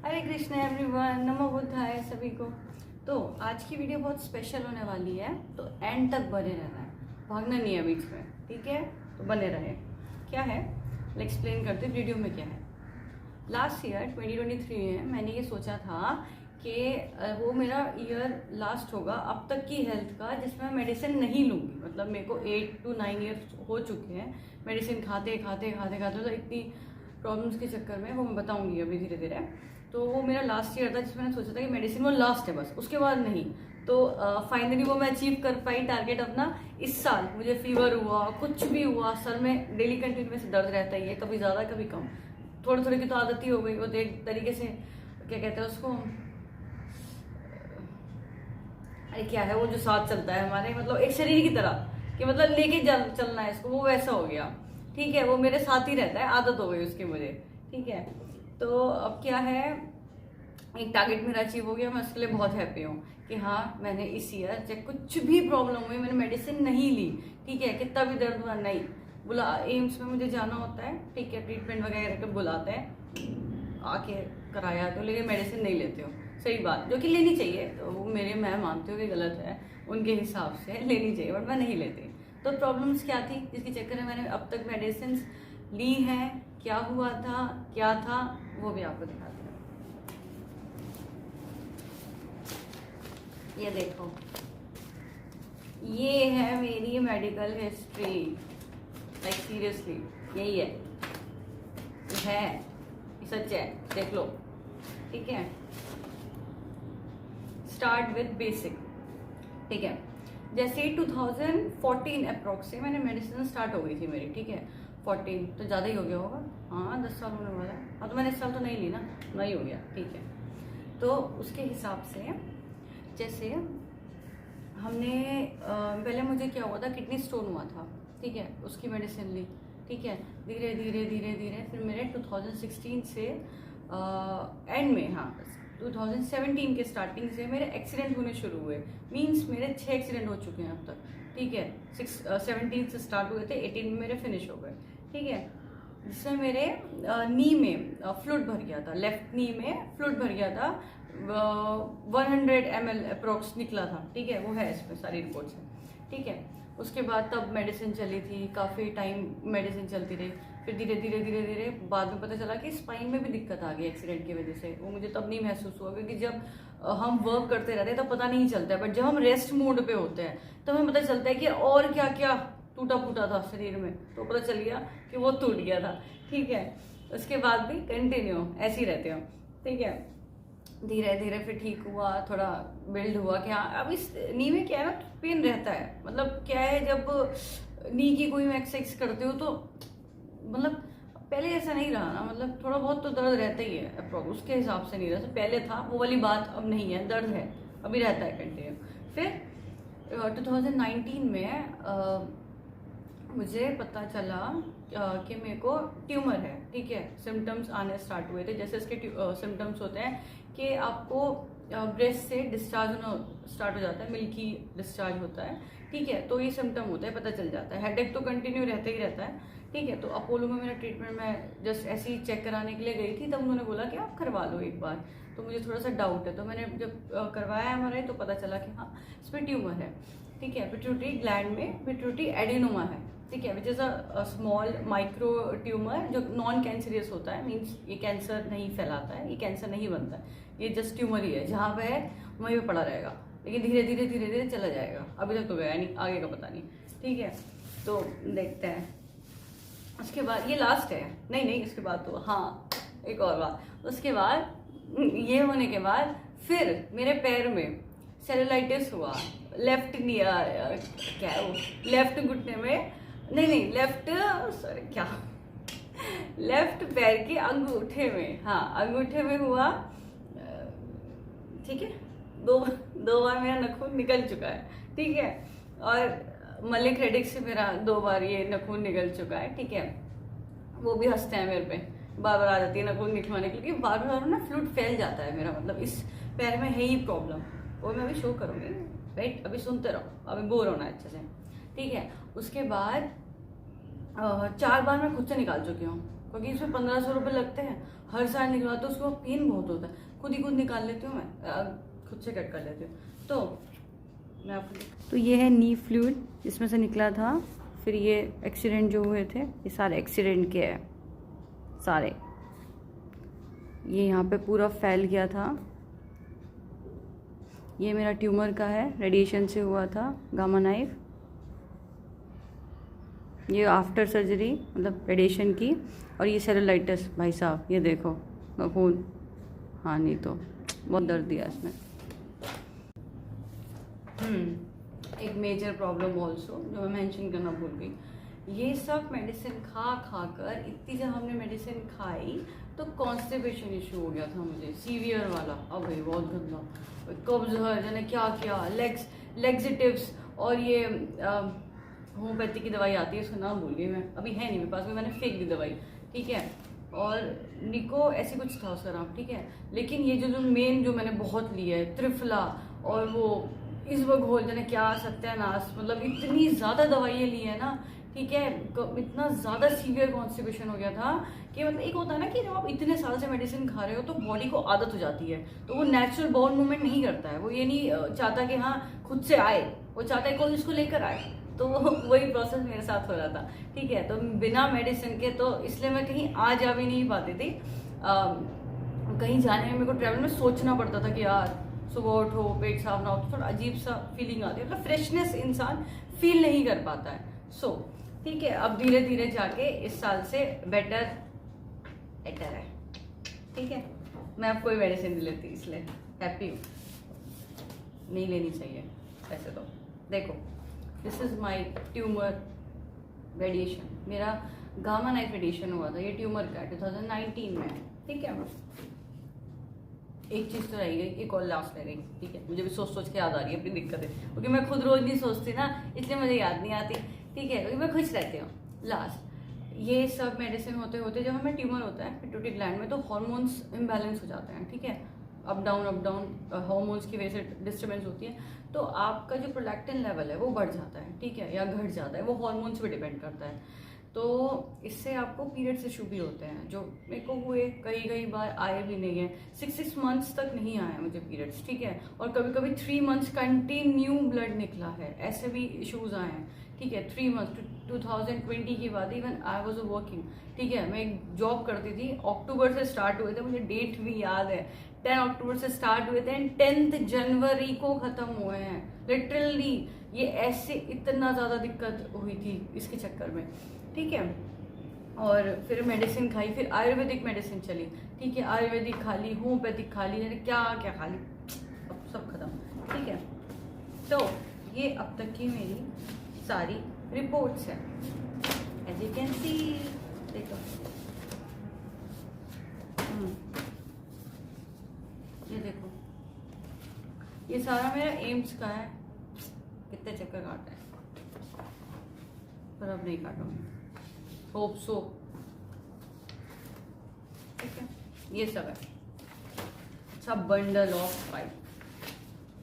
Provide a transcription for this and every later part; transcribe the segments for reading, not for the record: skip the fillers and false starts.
हरे Krishna everyone, नमो बुद्धाय सभी को। तो आज की वीडियो बहुत स्पेशल होने वाली है, तो एंड तक बने रहना है, भागना नहीं है बीच में, ठीक है? तो बने रहे। क्या है, एक्सप्लेन करते वीडियो में क्या है। लास्ट ईयर 2023 में मैंने ये सोचा था कि वो मेरा ईयर लास्ट होगा अब तक की हेल्थ का जिसमें मैं मेडिसिन नहीं लूँगी। मतलब मेरे को 8 to 9 ईयर्स हो चुके हैं मेडिसिन खाते खाते खाते खाते, तो इतनी प्रॉब्लम्स के चक्कर में, वो मैं बताऊंगी अभी धीरे धीरे। तो वो मेरा लास्ट ईयर था जिसमें मैंने सोचा था कि मेडिसिन वो लास्ट है, बस उसके बाद नहीं। तो फाइनली वो मैं अचीव कर पाई टारगेट अपना। इस साल मुझे फीवर हुआ, कुछ भी हुआ, सर में डेली कंटिन्यूस दर्द रहता ही है, कभी ज़्यादा कभी कम। थोड़ी थोड़ी की तो आदत ही हो गई। वो एक तरीके से क्या कहते हैं उसको, अरे क्या है वो जो साथ चलता है हमारे, मतलब एक शरीर की तरह कि मतलब लेके चलना है इसको, वो वैसा हो गया। ठीक है, वो मेरे साथ ही रहता है, आदत हो गई उसकी मुझे। ठीक है, तो अब क्या है, एक टारगेट मेरा अचीव हो गया। मैं उसके लिए बहुत हैप्पी हूँ कि हाँ, मैंने इस ईयर चाहे कुछ भी प्रॉब्लम हुई, मैंने मेडिसिन नहीं ली। ठीक है, कितना भी दर्द हुआ नहीं, बुला एम्स में मुझे जाना होता है, ठीक है, ट्रीटमेंट वगैरह के बुलाते हैं, आके कराया तो, लेकिन मेडिसिन नहीं लेते हो। सही बात, जो कि लेनी चाहिए, तो वो मैं मानती हूँ कि गलत है, उनके हिसाब से लेनी चाहिए, बट मैं नहीं लेती। तो प्रॉब्लम्स क्या थी जिसके चक्कर में मैंने अब तक मेडिसिन ली हैं, क्या हुआ था, क्या था, वो भी आपको दिखाती हूँ। ये देखो, ये है मेरी मेडिकल हिस्ट्री। लाइक सीरियसली यही है, सच है, देख लो। ठीक है, स्टार्ट विद बेसिक। ठीक है, जैसे 2014 अप्रोक्स से मैंने मेडिसिन स्टार्ट हो गई थी मेरी। ठीक है, 14 तो ज़्यादा ही हो गया होगा, हाँ 10 साल होने वाला है। हाँ, तो मैंने इस साल तो नहीं ली ना, नहीं हो गया। ठीक है, तो उसके हिसाब से जैसे हमने पहले मुझे क्या हुआ था, किडनी स्टोन हुआ था। ठीक है, उसकी मेडिसिन ली। ठीक है, धीरे धीरे धीरे धीरे फिर मेरे 2016 से एंड में, हाँ 2017 के स्टार्टिंग से मेरे एक्सीडेंट होने शुरू हुए। मींस मेरे 6 एक्सीडेंट हो चुके हैं अब तक। ठीक है, 17 से स्टार्ट हुए थे, 18 में मेरे फिनिश हो गए। ठीक है, जिसमें मेरे नी में फ्लूइड भर गया था, लेफ्ट नी में फ्लूइड भर गया था, 100 ml अप्रोक्स निकला था। ठीक है, वो है इसमें सारी रिपोर्ट्स है। ठीक है, उसके बाद तब मेडिसिन चली थी, काफ़ी टाइम मेडिसिन चलती रही। फिर धीरे धीरे धीरे धीरे बाद में पता चला कि स्पाइन में भी दिक्कत आ गई एक्सीडेंट की वजह से। वो मुझे तब नहीं महसूस हुआ, क्योंकि जब हम वर्क करते रहते हैं तब पता नहीं चलता है, बट जब हम रेस्ट मोड पे होते हैं तब हमें पता चलता है कि और क्या क्या टूटा फूटा था शरीर में, तो पता चल गया कि वो टूट गया था। ठीक है, उसके बाद भी कंटिन्यू ऐसे ही रहते हो। ठीक है, धीरे धीरे फिर ठीक हुआ, थोड़ा बिल्ड हुआ कि हाँ अब इस नी में क्या है ना, पेन रहता है। मतलब क्या है, जब नी की कोई एक्सरसाइज करते हो तो मतलब पहले ऐसा नहीं रहा ना, मतलब थोड़ा बहुत तो दर्द रहता ही है अप्रोक्स, उसके हिसाब से नहीं रहता। पहले था वो वाली बात, अब नहीं है, दर्द है अभी रहता है कंटिन्यू। फिर 2019 में मुझे पता चला कि मेरे को ट्यूमर है। ठीक है, सिम्टम्स आने स्टार्ट हुए थे। जैसे इसके सिम्टम्स होते हैं कि आपको ब्रेस्ट से डिस्चार्ज होना स्टार्ट हो जाता है, मिल्की डिस्चार्ज होता है। ठीक है, तो ये सिम्टम होता है, पता चल जाता है। हेडेक तो कंटिन्यू रहता ही रहता है। ठीक है, तो अपोलो में मेरा ट्रीटमेंट, मैं जस्ट ऐसे ही चेक कराने के लिए गई थी, तब उन्होंने बोला कि आप करवा लो एक बार। तो मुझे थोड़ा सा डाउट है, तो मैंने जब करवाया MRI तो पता चला कि हाँ इसमें ट्यूमर है। ठीक है, पिट्यूटरी ग्लैंड में पिट्यूटरी एडिनोमा है। ठीक है, which is a small micro tumour जो नॉन कैंसरियस होता है। मीन्स ये कैंसर नहीं फैलाता है, ये कैंसर नहीं बनता है, ये जस्ट ट्यूमर ही है। जहाँ पे है वहीं पे पड़ा रहेगा, लेकिन धीरे धीरे धीरे धीरे चला जाएगा। अभी तक तो गया नहीं, आगे का पता नहीं। ठीक है, तो देखते हैं। उसके बाद ये लास्ट है, नहीं उसके बाद तो हाँ एक और बात। उसके बाद ये होने के बाद फिर मेरे पैर में सेलुलाइटिस हुआ। लेफ्ट क्या है वो, लेफ्ट घुटने में, नहीं लेफ्ट, सॉरी क्या, लेफ्ट पैर के अंगूठे में, हाँ अंगूठे में हुआ। ठीक है, दो बार मेरा नाखून निकल चुका है। ठीक है, और मलिक रेडिक से मेरा 2 बार ये नाखून निकल चुका है। ठीक है, वो भी हंसते हैं मेरे पे, बार बार आ जाती है नाखून निकलवाने के लिए, बार बार ना फ्लूइड फैल जाता है मेरा, मतलब इस पैर में है ही प्रॉब्लम। वो मैं अभी शो करूंगी, राइट, अभी सुनते रहो, अभी बोर होना है अच्छे से। ठीक है, उसके बाद 4 बार मैं खुद से निकाल चुकी हूँ। क्योंकि इसमें 1500 रुपये लगते हैं, हर साल निकलवाते तो उसको पेन बहुत होता है, खुद ही खुद निकाल लेती हूँ मैं, खुद से कट कर लेती हूँ। तो मैं आपको, तो ये है नी फ्लूइड, इसमें से निकला था। फिर ये एक्सीडेंट जो हुए थे, ये सारे एक्सीडेंट के हैं सारे। ये यहाँ पे पूरा फैल गया था। ये मेरा ट्यूमर का है, रेडिएशन से हुआ था, गामा नाइफ। ये आफ्टर सर्जरी मतलब रेडिएशन की। और ये सेलुलाइटिस, भाई साहब ये देखो खून, हाँ नहीं तो बहुत दर्द दिया इसमें। एक मेजर प्रॉब्लम ऑल्सो जो मैं मेंशन करना भूल गई, ये सब मेडिसिन खा कर इतनी जब हमने मेडिसिन खाई तो कॉन्स्टिपेशन इशू हो गया था मुझे, सीवियर वाला। अब भाई बहुत गंदा, कब्ज है, जाने क्या क्या, लेग्जिटिव्स। और ये होम्योपैथी की दवाई आती है, उसका नाम भूल गई मैं, अभी है नहीं मेरे पास में, मैंने फेंक दी दवाई, ठीक है। और निको ऐसी कुछ था उसका नाम, ठीक है। लेकिन ये जो मेन जो मैंने बहुत लिया है, त्रिफला और वो इसबगोल, जाने क्या सत्यानाश, मतलब इतनी ज़्यादा दवाइयाँ ली है ना, ठीक है। इतना ज़्यादा सीवियर कॉन्स्टिपेशन हो गया था कि मतलब एक होता है ना कि जब आप इतने साल से मेडिसिन खा रहे हो तो बॉडी को आदत हो जाती है, तो वो नेचुरल बाउल मूवमेंट नहीं करता है, वो ये नहीं चाहता कि हाँ खुद से आए, वो चाहता है कोई इसको लेकर आए। तो वही प्रोसेस मेरे साथ हो रहा था, ठीक है। तो बिना मेडिसिन के तो इसलिए मैं कहीं आ जा भी नहीं पाती थी। कहीं जाने में मेरे को ट्रैवल में सोचना पड़ता था कि यार सुबह उठो, पेट साफ ना हो, तो थोड़ा अजीब सा फीलिंग आती है, मतलब फ्रेशनेस इंसान फील नहीं कर पाता है। सो ठीक है, अब धीरे धीरे जाके इस साल से बेटर है, ठीक है। मैं अब कोई मेडिसिन नहीं लेती, इसलिए हैप्पी हूँ। नहीं लेनी चाहिए वैसे तो। देखो, this is my tumour radiation, मेरा गामा नाइफ रेडिएशन हुआ था, ये ट्यूमर का 2019 में, ठीक है। एक चीज़ तो रह गई, एक और लास्ट रह गई, ठीक है। मुझे भी सोच सोच के याद आ रही है अपनी दिक्कतें, क्योंकि मैं खुद रोज नहीं सोचती ना, इसलिए मुझे याद नहीं आती, ठीक है, क्योंकि मैं खुश रहती हूँ। लास्ट ये सब मेडिसिन होते होते जब हमें ट्यूमर होता है पिट्यूटरी ग्लैंड में, तो हॉर्मोन्स इम्बैलेंस हो जाते हैं, ठीक है। अप डाउन हार्मोन्स की वजह से डिस्टर्बेंस होती है, तो आपका जो प्रोलैक्टिन लेवल है वो बढ़ जाता है, ठीक है, या घट जाता है, वो हार्मोन्स पे डिपेंड करता है। तो इससे आपको पीरियड्स इशू भी होते हैं, जो मेरे को हुए, कई बार आए भी नहीं है, 6 मंथ्स तक नहीं आया मुझे पीरियड्स, ठीक है। और कभी कभी 3 मंथ्स कंटिन्यू ब्लड निकला है, ऐसे भी इश्यूज आए हैं, ठीक है। 3 मंथ्स 2020 के बाद इवन आई वॉज वर्किंग, ठीक है। मैं एक जॉब करती थी, अक्टूबर से स्टार्ट हुए थे, मुझे डेट भी याद है, 10 अक्टूबर से स्टार्ट हुए थे एंड 10 जनवरी को खत्म हुए हैं, लिटरली। ये ऐसे इतना ज़्यादा दिक्कत हुई थी इसके चक्कर में, ठीक है। और फिर मेडिसिन खाई, फिर आयुर्वेदिक मेडिसिन चली, ठीक है। आयुर्वेदिक खा ली, होम्योपैथिक खा ली, क्या क्या खा ली, अब सब खत्म, ठीक है। तो ये अब तक की मेरी सारी रिपोर्ट्स है, एज यू कैन सी। देखो, ये देखो, ये सारा मेरा एम्स का है। कितने चक्कर काटे हैं, पर अब नहीं काटूंगी, होप सो, ठीक है। ये सब है, सब बंडल ऑफ फाइल।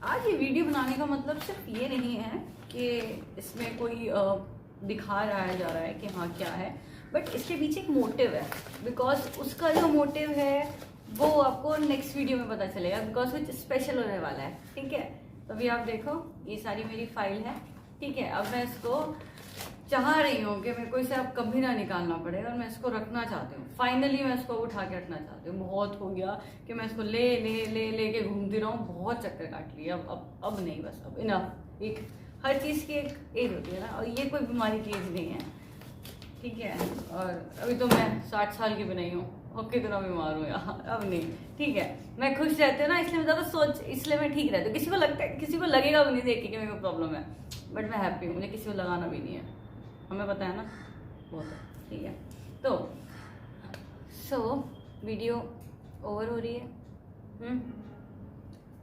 आज ये वीडियो बनाने का मतलब सिर्फ ये नहीं है कि इसमें कोई दिखा रहा जा रहा है कि हाँ क्या है, बट इसके पीछे एक मोटिव है, बिकॉज उसका जो मोटिव है वो आपको नेक्स्ट वीडियो में पता चलेगा, बिकॉज कुछ स्पेशल होने वाला है, ठीक है। तो अभी आप देखो, ये सारी मेरी फाइल है, ठीक है। अब मैं इसको चाह रही हूँ कि मेरे को इसे अब कभी ना निकालना पड़े, और मैं इसको रखना चाहती हूँ, फाइनली मैं इसको उठा के रखना चाहती हूँ। बहुत हो गया कि मैं इसको ले के घूमती रहूँ, बहुत चक्कर काट लिए, अब नहीं, बस अब इनफ। एक हर चीज़ की एक एज होती है ना, और ये कोई बीमारी की एज नहीं है, ठीक है। और अभी तो मैं 60 साल की भी नहीं हूँ, और कितना बीमार हूँ यार, अब नहीं, ठीक है। मैं खुश रहती हूँ ना, इसलिए मैं ज़्यादा इसलिए मैं ठीक रहती हूँ। किसी को लगता है, किसी को लगेगा भी नहीं देख के कि मेरे को प्रॉब्लम है, बट मैं हैप्पी हूँ, मुझे किसी को लगाना भी नहीं है, हमें पता है ना, बहुत है, ठीक है। तो वीडियो ओवर हो रही है।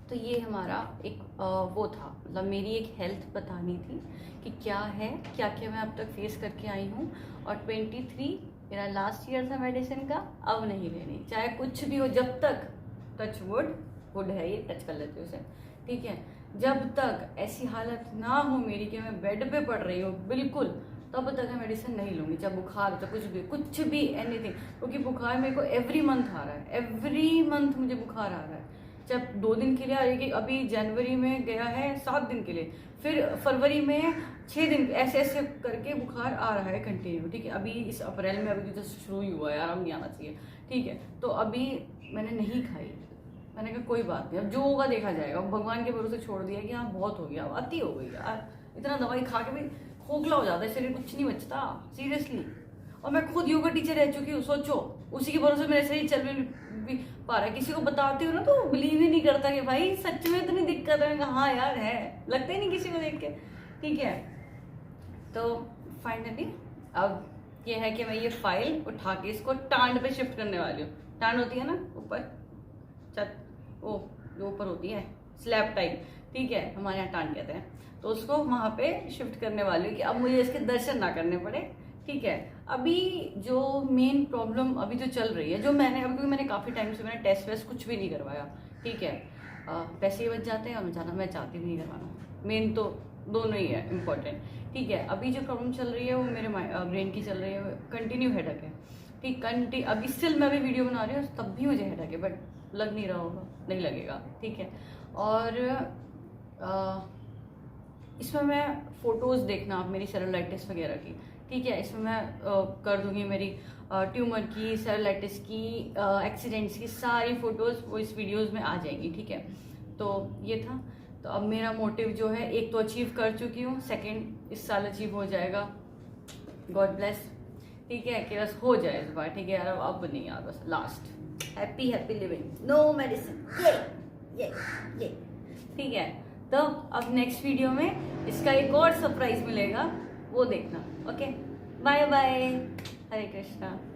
तो ये हमारा एक वो था, मतलब मेरी एक हेल्थ बतानी थी कि क्या है, क्या क्या मैं अब तक फेस करके आई हूँ। और 23 मेरा लास्ट ईयर था मेडिसिन का, अब नहीं लेनी, चाहे कुछ भी हो, जब तक, टच वुड है ये, टच कर लेते हो उसे, ठीक है। जब तक ऐसी हालत ना हो मेरी कि मैं बेड पे पड़ रही हूँ, बिल्कुल तब तक मैं मेडिसिन नहीं लूँगी, चाहे बुखार चाहे कुछ भी एनीथिंग, क्योंकि बुखार मेरे को एवरी मंथ आ रहा है, एवरी मंथ मुझे बुखार आ रहा है। चाहे 2 दिन के लिए आ रही है, अभी जनवरी में गया है 7 दिन के लिए, फिर फरवरी में 6 दिन, ऐसे ऐसे करके बुखार आ रहा है कंटिन्यू, ठीक है। अभी इस अप्रैल में अभी तो शुरू ही हुआ है, आराम नहीं आना चाहिए, ठीक है। तो अभी मैंने नहीं खाई, मैंने कहा कोई बात नहीं, अब जो होगा देखा जाएगा, भगवान के भरोसे छोड़ दिया कि हाँ बहुत हो गया, अति हो गई यार, इतना दवाई खा के भी खोखला हो जाता है शरीर, कुछ नहीं बचता सीरियसली। और मैं खुद योगा टीचर रह चुकी हूँ, सोचो, उसी के भरोसे मेरा शरीर चल भी पा रहा है। किसी को बताती हूँ ना तो बिलीव ही नहीं करता कि भाई सच में इतनी दिक्कत है, हाँ यार है, लगता ही नहीं किसी को देख के, ठीक है। तो फाइनली अब ये है कि मैं ये फाइल उठा के इसको टांड पे शिफ्ट करने वाली हूँ। टांड होती है ना ऊपर छत, वो जो ऊपर होती है स्लैब टाइप, ठीक है, हमारे यहाँ टांड कहते हैं, तो उसको वहां पे शिफ्ट करने वाली हूँ कि अब मुझे इसके दर्शन ना करने पड़े, ठीक है। अभी जो मेन प्रॉब्लम अभी जो चल रही है, जो मैंने अभी, क्योंकि मैंने काफ़ी टाइम से मैंने टेस्ट वेस्ट कुछ भी नहीं करवाया, ठीक है, पैसे ही बच जाते हैं और मैं चाहती भी नहीं करवाना, मेन तो दोनों ही है इम्पोर्टेंट, ठीक है। अभी जो प्रॉब्लम चल रही है वो मेरे ब्रेन की चल रही है, कंटिन्यू हेडेक है, ठीक, अभी स्टिल मैं भी वीडियो बना रही हूँ तब भी मुझे हेडेक है, बट लग नहीं रहा होगा, नहीं लगेगा, ठीक है। और इसमें मैं फोटोज़ देखना आप मेरी सेलुलाइटिस वगैरह की, ठीक है, इसमें मैं कर दूंगी मेरी ट्यूमर की, सेलुलाइटिस की, एक्सीडेंट्स की सारी फोटोज़ वो इस वीडियोज़ में आ जाएंगी, ठीक है। तो ये था, तो अब मेरा मोटिव जो है, एक तो अचीव कर चुकी हूँ, सेकंड इस साल अचीव हो जाएगा, गॉड ब्लेस, ठीक है, कि बस हो जाए इस बार, ठीक है यार, अब नहीं यार, बस last happy living, no medicine, ये ठीक है। तो अब नेक्स्ट वीडियो में इसका एक और सरप्राइज मिलेगा, वो देखना, ओके। बाय बाय, हरे कृष्णा।